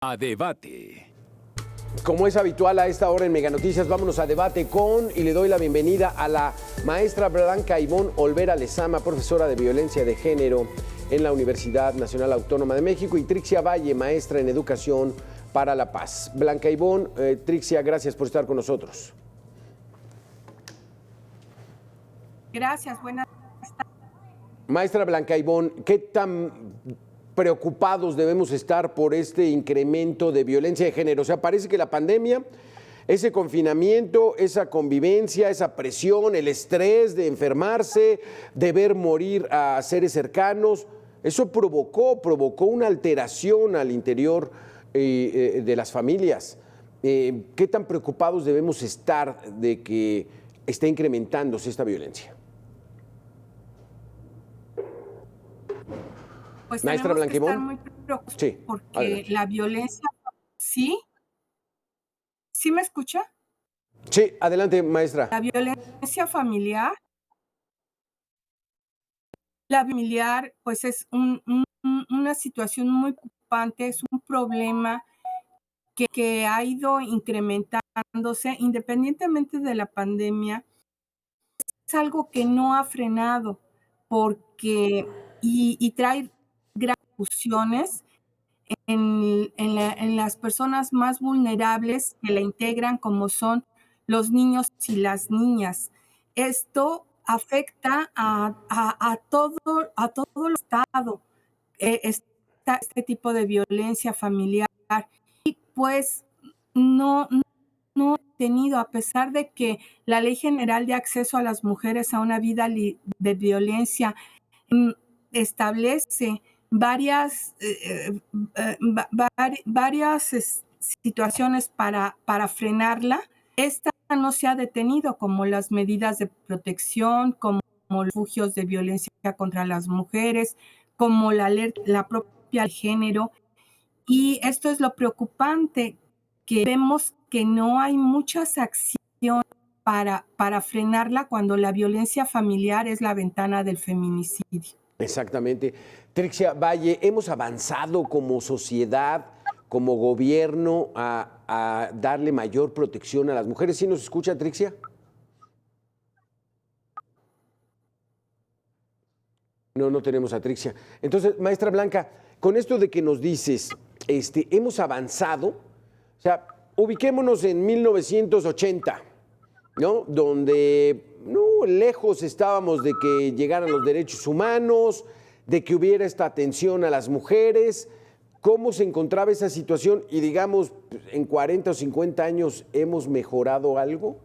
A debate. Como es habitual a esta hora en Mega Noticias, vámonos a debate con, y le doy la bienvenida a la maestra Blanca Ivonne Olvera Lezama, profesora de violencia de género en la Universidad Nacional Autónoma de México, y Trixia Valle, maestra en educación para la paz. Blanca Ivonne, Trixia, gracias por estar con nosotros. Gracias, buenas tardes. Maestra Blanca Ivonne, ¿qué tan preocupados debemos estar por este incremento de violencia de género? O sea, parece que la pandemia, ese confinamiento, esa convivencia, esa presión, el estrés de enfermarse, de ver morir a seres cercanos, eso provocó una alteración al interior de las familias. ¿Qué tan preocupados debemos estar de que esté incrementándose esta violencia? Pues Maestra tenemos que Blanca estar Ivonne. muy preocupados, Sí, porque adelante. la violencia, ¿sí? ¿Sí me escucha? Sí, adelante, maestra. La violencia familiar, pues es una situación muy preocupante, es un problema que ha ido incrementándose independientemente de la pandemia. Es algo que no ha frenado porque y trae graves repercusiones en las personas más vulnerables que la integran, como son los niños y las niñas. Esto afecta a todo el Estado, este tipo de violencia familiar. Y pues no he tenido, a pesar de que la Ley General de Acceso a las Mujeres a una Vida de Violencia establece varias situaciones para frenarla. Esta no se ha detenido, como las medidas de protección, como los refugios de violencia contra las mujeres, como la propia género. Y esto es lo preocupante, que vemos que no hay muchas acciones para frenarla cuando la violencia familiar es la ventana del feminicidio. Exactamente. Trixia Valle, hemos avanzado como sociedad, como gobierno, a darle mayor protección a las mujeres. ¿Sí nos escucha, Trixia? No tenemos a Trixia. Entonces, maestra Blanca, con esto de que nos dices, hemos avanzado, o sea, ubiquémonos en 1980, ¿no? Donde lejos estábamos de que llegaran los derechos humanos, de que hubiera esta atención a las mujeres. ¿Cómo se encontraba esa situación? Y digamos, en 40 o 50 años, ¿hemos mejorado algo?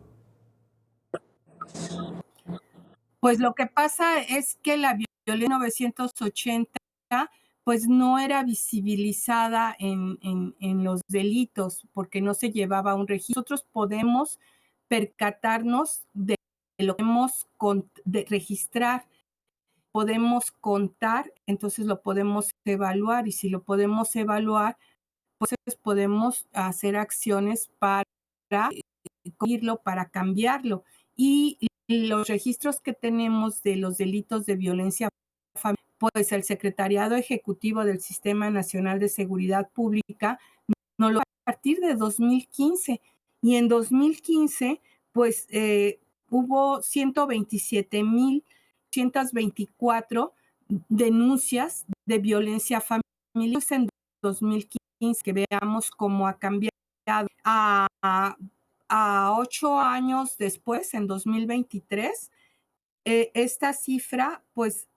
Pues lo que pasa es que la violencia en 1980 pues no era visibilizada en los delitos, porque no se llevaba un registro. Nosotros podemos percatarnos de lo que hemos de registrar, podemos contar, entonces lo podemos evaluar, y si lo podemos evaluar, pues podemos hacer acciones para corregirlo, para cambiarlo. Y los registros que tenemos de los delitos de violencia familiar, pues el Secretariado Ejecutivo del Sistema Nacional de Seguridad Pública nos lo a partir de 2015. Y en 2015, pues hubo 127,124 denuncias de violencia familiar en 2015, que veamos cómo ha cambiado. A 8 años después, en 2023, esta cifra, pues,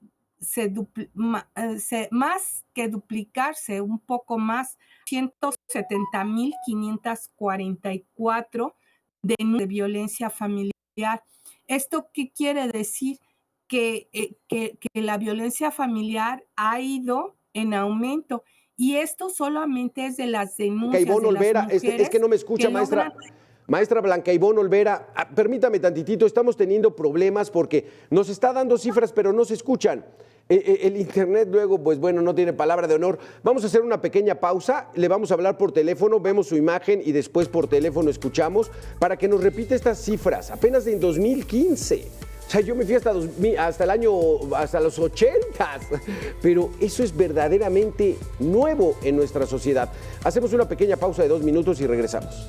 más que duplicarse, un poco más, 170,544 denuncias de violencia familiar. ¿Esto qué quiere decir? Que la violencia familiar ha ido en aumento. Y esto solamente es de las denuncias Ivonne de Olvera, las mujeres es que no me escucha, maestra. Maestra Blanca Ivonne Olvera, permítame tantitito, estamos teniendo problemas porque nos está dando cifras, pero no se escuchan. El internet luego, pues bueno, no tiene palabra de honor. Vamos a hacer una pequeña pausa, le vamos a hablar por teléfono, vemos su imagen y después por teléfono escuchamos para que nos repita estas cifras, apenas en 2015. O sea, yo me fui hasta los 80, pero eso es verdaderamente nuevo en nuestra sociedad. Hacemos una pequeña pausa de 2 minutos y regresamos.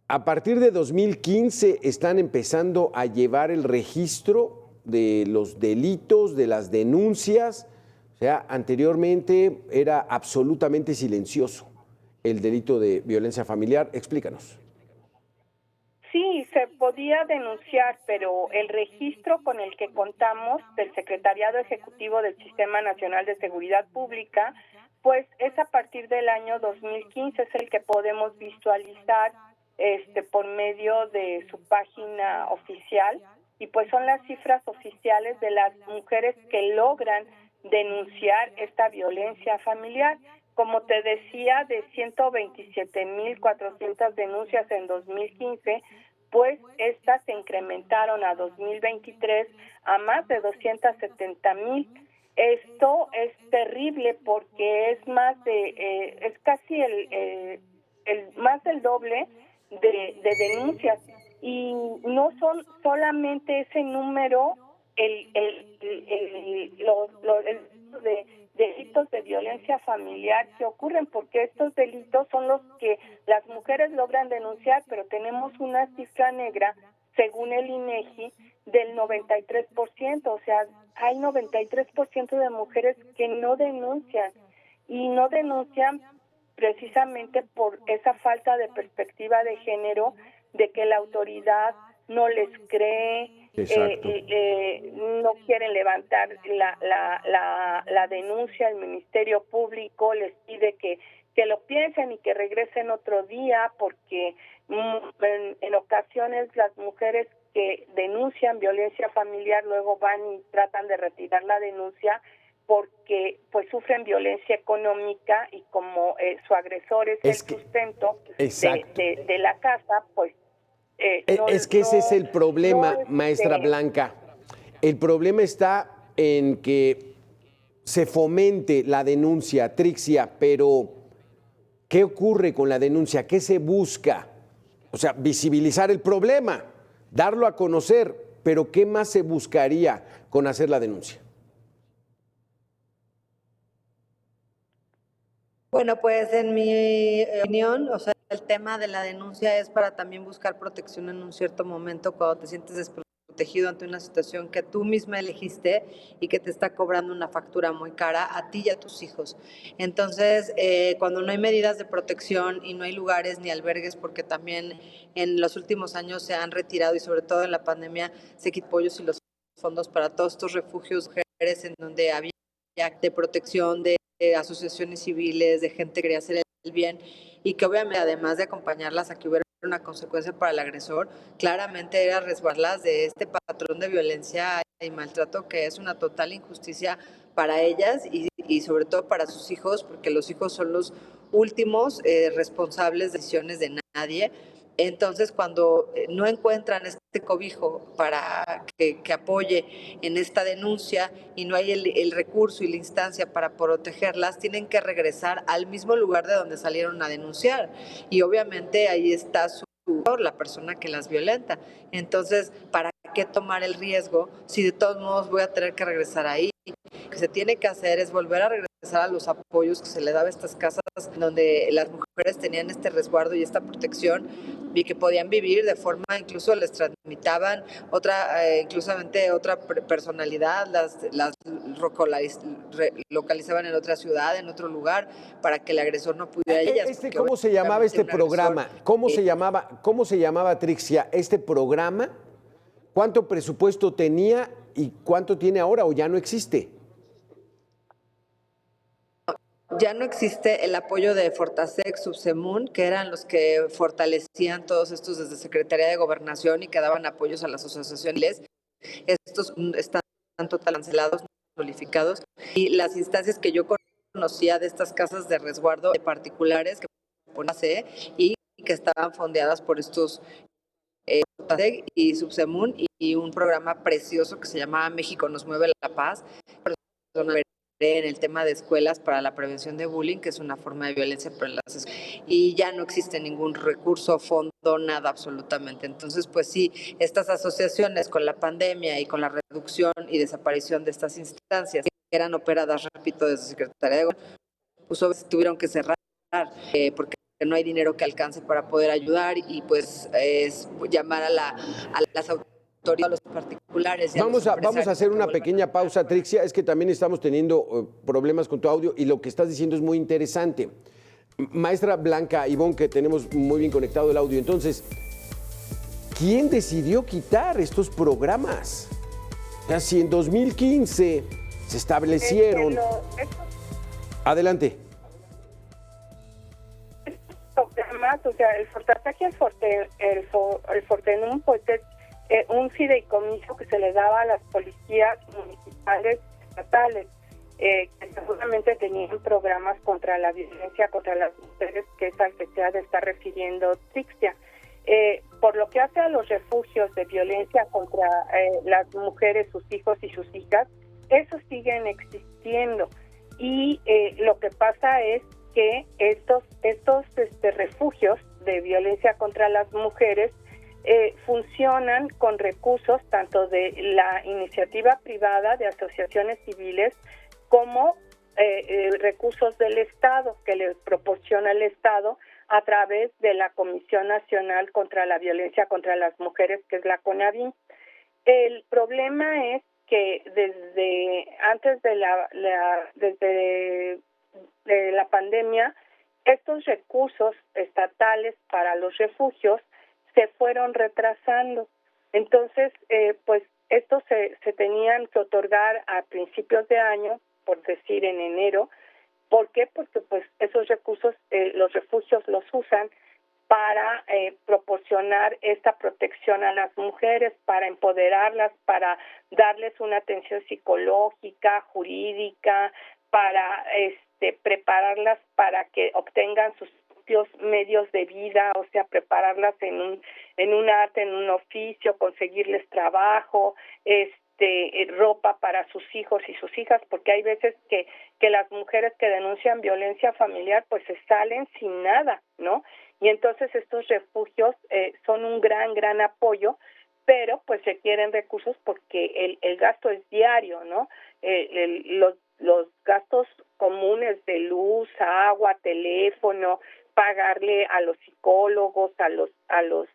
A partir de 2015 están empezando a llevar el registro de los delitos, de las denuncias. O sea, anteriormente era absolutamente silencioso el delito de violencia familiar. Explícanos. Sí, se podía denunciar, pero el registro con el que contamos del Secretariado Ejecutivo del Sistema Nacional de Seguridad Pública, pues es a partir del año 2015, es el que podemos visualizar por medio de su página oficial, y pues son las cifras oficiales de las mujeres que logran denunciar esta violencia familiar. Como te decía, de 127,400 denuncias en 2015, pues estas se incrementaron a 2023 a más de 270,000. Esto es terrible porque es casi más del doble de denuncias, y no son solamente ese número los delitos de violencia familiar que ocurren, porque estos delitos son los que las mujeres logran denunciar, pero tenemos una cifra negra, según el INEGI, del 93%, o sea, hay 93% de mujeres que no denuncian, y no denuncian precisamente por esa falta de perspectiva de género, de que la autoridad no les cree, no quieren levantar la denuncia. El Ministerio Público les pide que lo piensen y que regresen otro día, porque en ocasiones las mujeres que denuncian violencia familiar luego van y tratan de retirar la denuncia porque pues sufren violencia económica, y como su agresor es el sustento de la casa, pues ese es el problema, maestra Blanca. El problema está en que se fomente la denuncia, Trixia, pero ¿qué ocurre con la denuncia? ¿Qué se busca? O sea, visibilizar el problema, darlo a conocer, pero ¿qué más se buscaría con hacer la denuncia? Bueno, pues en mi opinión, o sea, el tema de la denuncia es para también buscar protección en un cierto momento cuando te sientes desprotegido ante una situación que tú misma elegiste y que te está cobrando una factura muy cara a ti y a tus hijos. Entonces, cuando no hay medidas de protección y no hay lugares ni albergues, porque también en los últimos años se han retirado, y sobre todo en la pandemia, se quitó apoyos y los fondos para todos estos refugios de mujeres en donde había de protección de asociaciones civiles, de gente que quería hacer el bien, y que obviamente, además de acompañarlas a que hubiera una consecuencia para el agresor, claramente era resguardarlas de este patrón de violencia y maltrato que es una total injusticia para ellas y sobre todo para sus hijos, porque los hijos son los últimos responsables de decisiones de nadie. Entonces, cuando no encuentran este cobijo para que apoye en esta denuncia y no hay el recurso y la instancia para protegerlas, tienen que regresar al mismo lugar de donde salieron a denunciar. Y obviamente ahí está la persona que las violenta. Entonces, ¿para qué tomar el riesgo si de todos modos voy a tener que regresar ahí? Lo que se tiene que hacer es volver a regresar a los apoyos que se le daba a estas casas donde las mujeres tenían este resguardo y esta protección y que podían vivir de forma, incluso les transmitaban inclusivamente otra personalidad, las localizaban en otra ciudad, en otro lugar, para que el agresor no pudiera ellas. ¿Cómo se llamaba este programa? ¿Cómo se llamaba, Trixia, este programa? ¿Cuánto presupuesto tenía y cuánto tiene ahora, o ya no existe? Ya no existe el apoyo de Fortasec, Subsemun, que eran los que fortalecían todos estos desde Secretaría de Gobernación y que daban apoyos a las asociaciones. Estos están totalmente cancelados, nulificados, y las instancias que yo conocía de estas casas de resguardo de particulares que ponían y que estaban fondeadas por estos Fortasec y Subsemun, y un programa precioso que se llamaba México nos mueve la paz, en el tema de escuelas para la prevención de bullying, que es una forma de violencia, pero y ya no existe ningún recurso, fondo abandonada absolutamente. Entonces, pues sí, estas asociaciones con la pandemia y con la reducción y desaparición de estas instancias que eran operadas, repito, desde Secretaría de Gobierno, pues tuvieron que cerrar porque no hay dinero que alcance para poder ayudar y pues es llamar a las autoridades, a los particulares. Vamos a hacer una pequeña pausa, Trixia. Es que también estamos teniendo problemas con tu audio y lo que estás diciendo es muy interesante. Maestra Blanca Ivonne, que tenemos muy bien conectado el audio. Entonces, ¿quién decidió quitar estos programas? O sea, si en 2015 se establecieron... Adelante. Programas, o sea, el Fortasac y el Fortenum, pues es un fideicomiso que se le daba a las policías municipales estatales, que seguramente tenían programas contra la violencia contra las mujeres, que es al que se ha de estar refiriendo Trixia. Por lo que hace a los refugios de violencia contra las mujeres, sus hijos y sus hijas, esos siguen existiendo. Y lo que pasa es que estos refugios de violencia contra las mujeres funcionan con recursos tanto de la iniciativa privada, de asociaciones civiles, como recursos del Estado, que le proporciona el Estado a través de la Comisión Nacional contra la Violencia contra las Mujeres, que es la CONAVIM. El problema es que desde antes de la pandemia, estos recursos estatales para los refugios se fueron retrasando. Entonces, pues estos se tenían que otorgar a principios de año, por decir en enero. ¿Por qué? Porque pues esos recursos, los refugios los usan para proporcionar esta protección a las mujeres, para empoderarlas, para darles una atención psicológica, jurídica, para prepararlas para que obtengan sus propios medios de vida, o sea, prepararlas en un arte, en un oficio, conseguirles trabajo, ropa para sus hijos y sus hijas, porque hay veces que las mujeres que denuncian violencia familiar pues se salen sin nada, ¿no? Y entonces estos refugios son un gran apoyo, pero pues requieren recursos porque el gasto es diario, ¿no? Los gastos comunes de luz, agua, teléfono, pagarle a los psicólogos, a los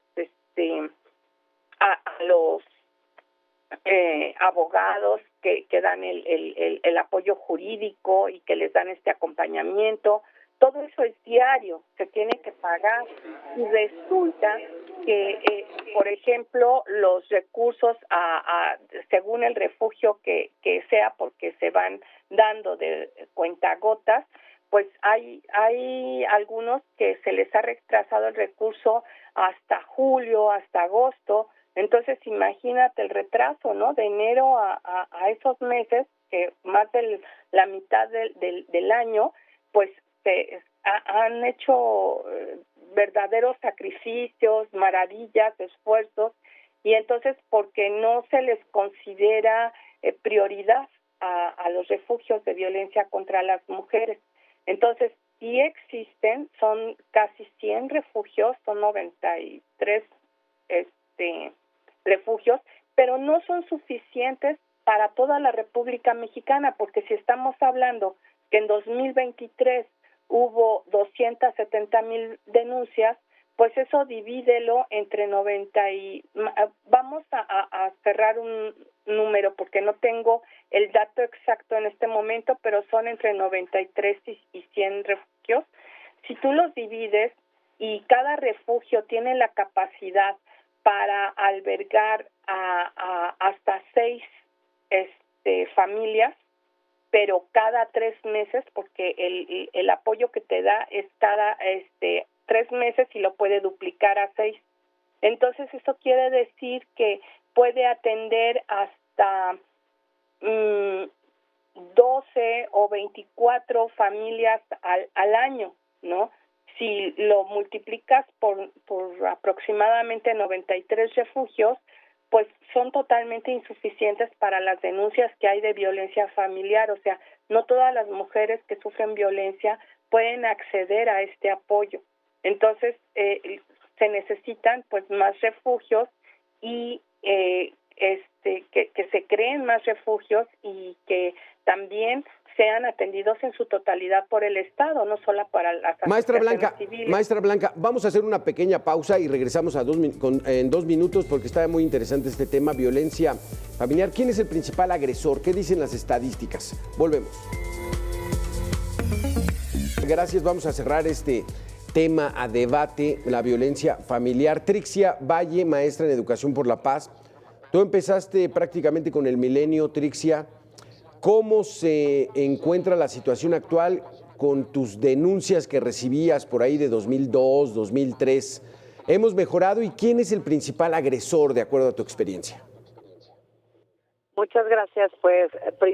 abogados que dan el apoyo jurídico y que les dan este acompañamiento. Todo eso es diario, se tiene que pagar. Y resulta que, por ejemplo, los recursos según el refugio que sea, porque se van dando de cuentagotas, pues hay algunos que se les ha retrasado el recurso hasta julio, hasta agosto. Entonces, imagínate el retraso, ¿no? De enero a esos meses, que más de la mitad del año, pues han hecho verdaderos sacrificios, maravillas, esfuerzos, y entonces porque no se les considera prioridad a los refugios de violencia contra las mujeres. Entonces, sí existen, son casi 100 refugios, son 93 refugios, pero no son suficientes para toda la República Mexicana, porque si estamos hablando que en 2023 hubo 270,000 denuncias, pues eso divídelo entre 90 y... Vamos a cerrar un número porque no tengo el dato exacto en este momento, pero son entre 93 y 100 refugios. Si tú los divides y cada refugio tiene la capacidad para albergar hasta 6 familias, pero cada 3 meses, porque el apoyo que te da es cada 3 meses y lo puede duplicar a 6. Entonces, eso quiere decir que puede atender hasta 12 o 24 familias al año, ¿no? Si lo multiplicas por aproximadamente 93 refugios, pues son totalmente insuficientes para las denuncias que hay de violencia familiar. O sea, no todas las mujeres que sufren violencia pueden acceder a este apoyo. Entonces, se necesitan pues más refugios y que se creen más refugios y que también sean atendidos en su totalidad por el Estado, no solo para las asociaciones civiles. Maestra Blanca, vamos a hacer una pequeña pausa y regresamos en 2 minutos porque está muy interesante este tema, violencia familiar. ¿Quién es el principal agresor? ¿Qué dicen las estadísticas? Volvemos. Gracias, vamos a cerrar este tema a debate, la violencia familiar. Trixia Valle, maestra en Educación por la Paz. Tú empezaste prácticamente con el milenio, Trixia. ¿Cómo se encuentra la situación actual con tus denuncias que recibías por ahí de 2002, 2003? ¿Hemos mejorado y quién es el principal agresor de acuerdo a tu experiencia? Muchas gracias. Pues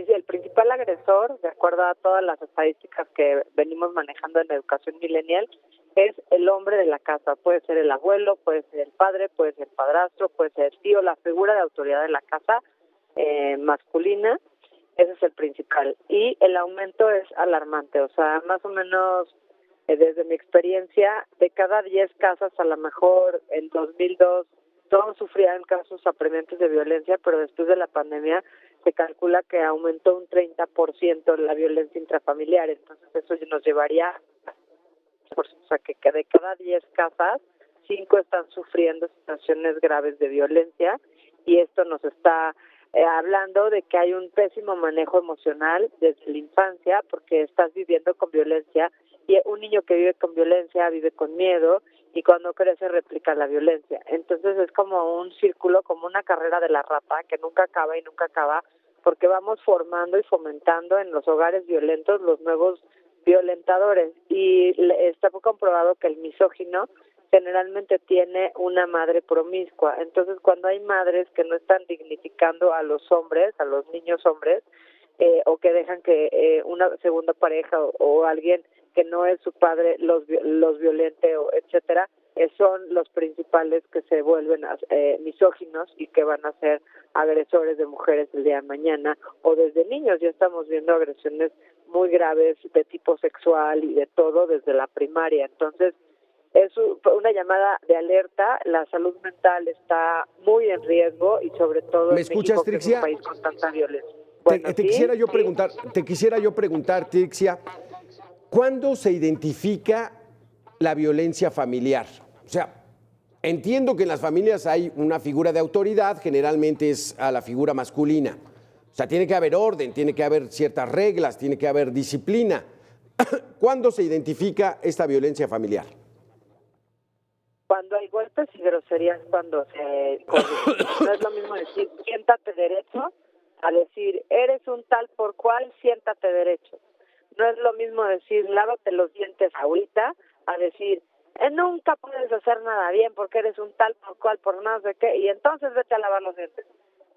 el principal agresor, de acuerdo a todas las estadísticas que venimos manejando en educación millennial, es el hombre de la casa. Puede ser el abuelo, puede ser el padre, puede ser el padrastro, puede ser el tío, la figura de autoridad de la casa masculina. Ese es el principal. Y el aumento es alarmante. O sea, más o menos, desde mi experiencia, de cada 10 casas, a lo mejor en 2002, todos sufrían casos apremiantes de violencia, pero después de la pandemia se calcula que aumentó un 30% la violencia intrafamiliar. Entonces, eso nos llevaría, o sea, que de cada 10 casas, 5 están sufriendo situaciones graves de violencia, y esto nos está hablando de que hay un pésimo manejo emocional desde la infancia, porque estás viviendo con violencia, y un niño que vive con violencia vive con miedo, y cuando crece replica la violencia. Entonces es como un círculo, como una carrera de la rata que nunca acaba y nunca acaba, porque vamos formando y fomentando en los hogares violentos los nuevos violentadores. Y está comprobado que el misógino generalmente tiene una madre promiscua. Entonces, cuando hay madres que no están dignificando a los hombres, a los niños hombres, o que dejan que una segunda pareja o alguien que no es su padre los violente, o etcétera, son los principales que se vuelven misóginos y que van a ser agresores de mujeres el día de mañana, o desde niños. Ya estamos viendo agresiones muy graves de tipo sexual y de todo desde la primaria. Entonces, es una llamada de alerta. La salud mental está muy en riesgo, y sobre todo ¿Me en escuchas, México, Trixia? que es un país con tanta violencia. Bueno, te quisiera yo preguntar, Trixia, ¿cuándo se identifica la violencia familiar? O sea, entiendo que en las familias hay una figura de autoridad, generalmente es a la figura masculina. O sea, tiene que haber orden, tiene que haber ciertas reglas, tiene que haber disciplina. ¿Cuándo se identifica esta violencia familiar? Cuando hay golpes y groserías, cuando se corrigen. No es lo mismo decir siéntate derecho a decir eres un tal por cual, siéntate derecho. No es lo mismo decir lávate los dientes ahorita a decir nunca puedes hacer nada bien porque eres un tal por cual, por no sé qué, y entonces vete a lavar los dientes.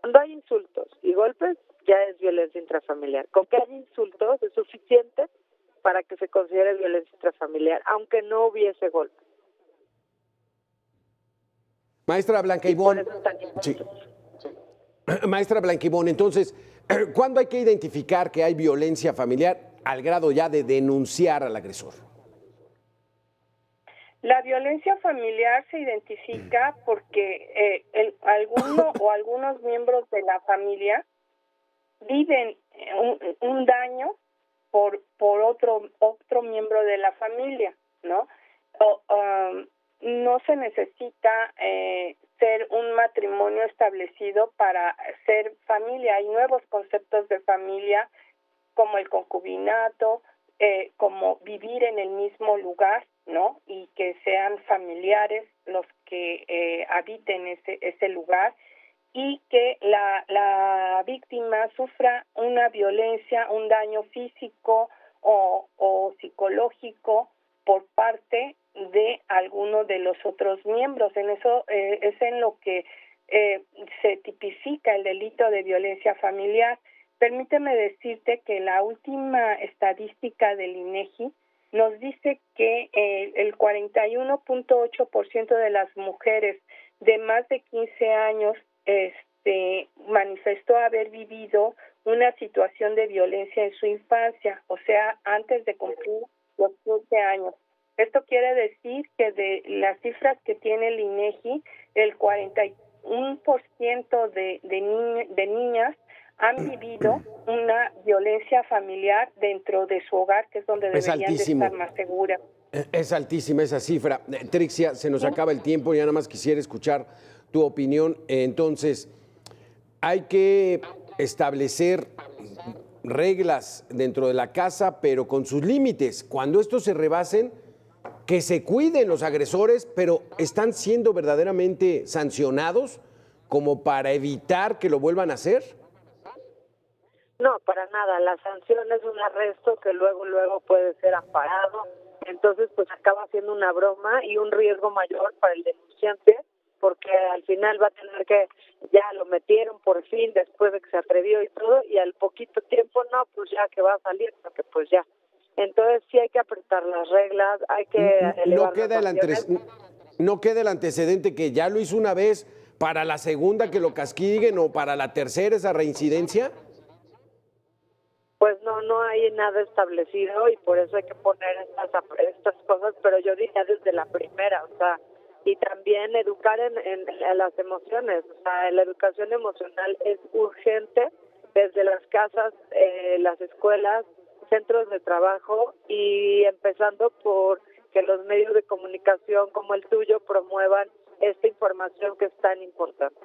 Cuando hay insultos y golpes, ya es violencia intrafamiliar. Con que haya insultos es suficiente para que se considere violencia intrafamiliar, aunque no hubiese golpes. Maestra Blanca Ivonne, sí. Maestra Blanca Ivonne, entonces, ¿cuándo hay que identificar que hay violencia familiar al grado ya de denunciar al agresor? La violencia familiar se identifica porque alguno o algunos miembros de la familia viven un daño por otro miembro de la familia, ¿no? No se necesita ser un matrimonio establecido para ser familia. Hay nuevos conceptos de familia como el concubinato, como vivir en el mismo lugar, ¿no? Y que sean familiares los que habiten ese lugar, y que la víctima sufra una violencia, un daño físico o psicológico por parte de alguno de los otros miembros. En eso es en lo que se tipifica el delito de violencia familiar. Permíteme decirte que la última estadística del INEGI nos dice que el 41.8% de las mujeres de más de 15 años manifestó haber vivido una situación de violencia en su infancia, o sea, antes de cumplir los 15 años. Esto quiere decir que de las cifras que tiene el INEGI, el 41% de niñas han vivido una violencia familiar dentro de su hogar, que es donde deberían de estar más seguras. Es altísima esa cifra. Trixia, se nos acaba el tiempo, ya nada más quisiera escuchar tu opinión. Entonces, hay que establecer reglas dentro de la casa, pero con sus límites. Cuando estos se rebasen, que se cuiden los agresores, pero ¿están siendo verdaderamente sancionados como para evitar que lo vuelvan a hacer? No, para nada. La sanción es un arresto que luego puede ser amparado. Entonces, pues acaba siendo una broma y un riesgo mayor para el denunciante, porque al final va a tener que, ya lo metieron por fin después de que se atrevió y todo, y al poquito tiempo, no, pues ya que va a salir, porque pues ya. Entonces sí hay que apretar las reglas, hay que elevar no queda el antecedente que ya lo hizo una vez, para la segunda que lo castiguen o para la tercera esa reincidencia. Pues no hay nada establecido y por eso hay que poner estas cosas, pero yo diría desde la primera, o sea, y también educar en las emociones, o sea, la educación emocional es urgente desde las casas, las escuelas, centros de trabajo y empezando por que los medios de comunicación como el tuyo promuevan esta información que es tan importante.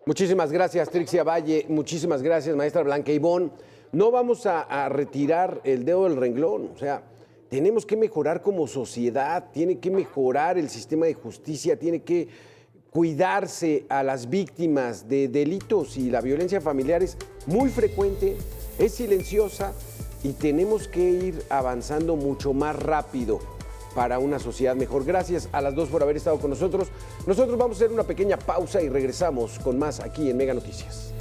Muchísimas gracias, Trixia Valle, muchísimas gracias, maestra Blanca Ibón. No vamos a retirar el dedo del renglón, o sea, tenemos que mejorar como sociedad, tiene que mejorar el sistema de justicia, tiene que cuidarse a las víctimas de delitos, y la violencia familiar es muy frecuente, es silenciosa y tenemos que ir avanzando mucho más rápido para una sociedad mejor. Gracias a las dos por haber estado con nosotros. Nosotros vamos a hacer una pequeña pausa y regresamos con más aquí en Mega Noticias.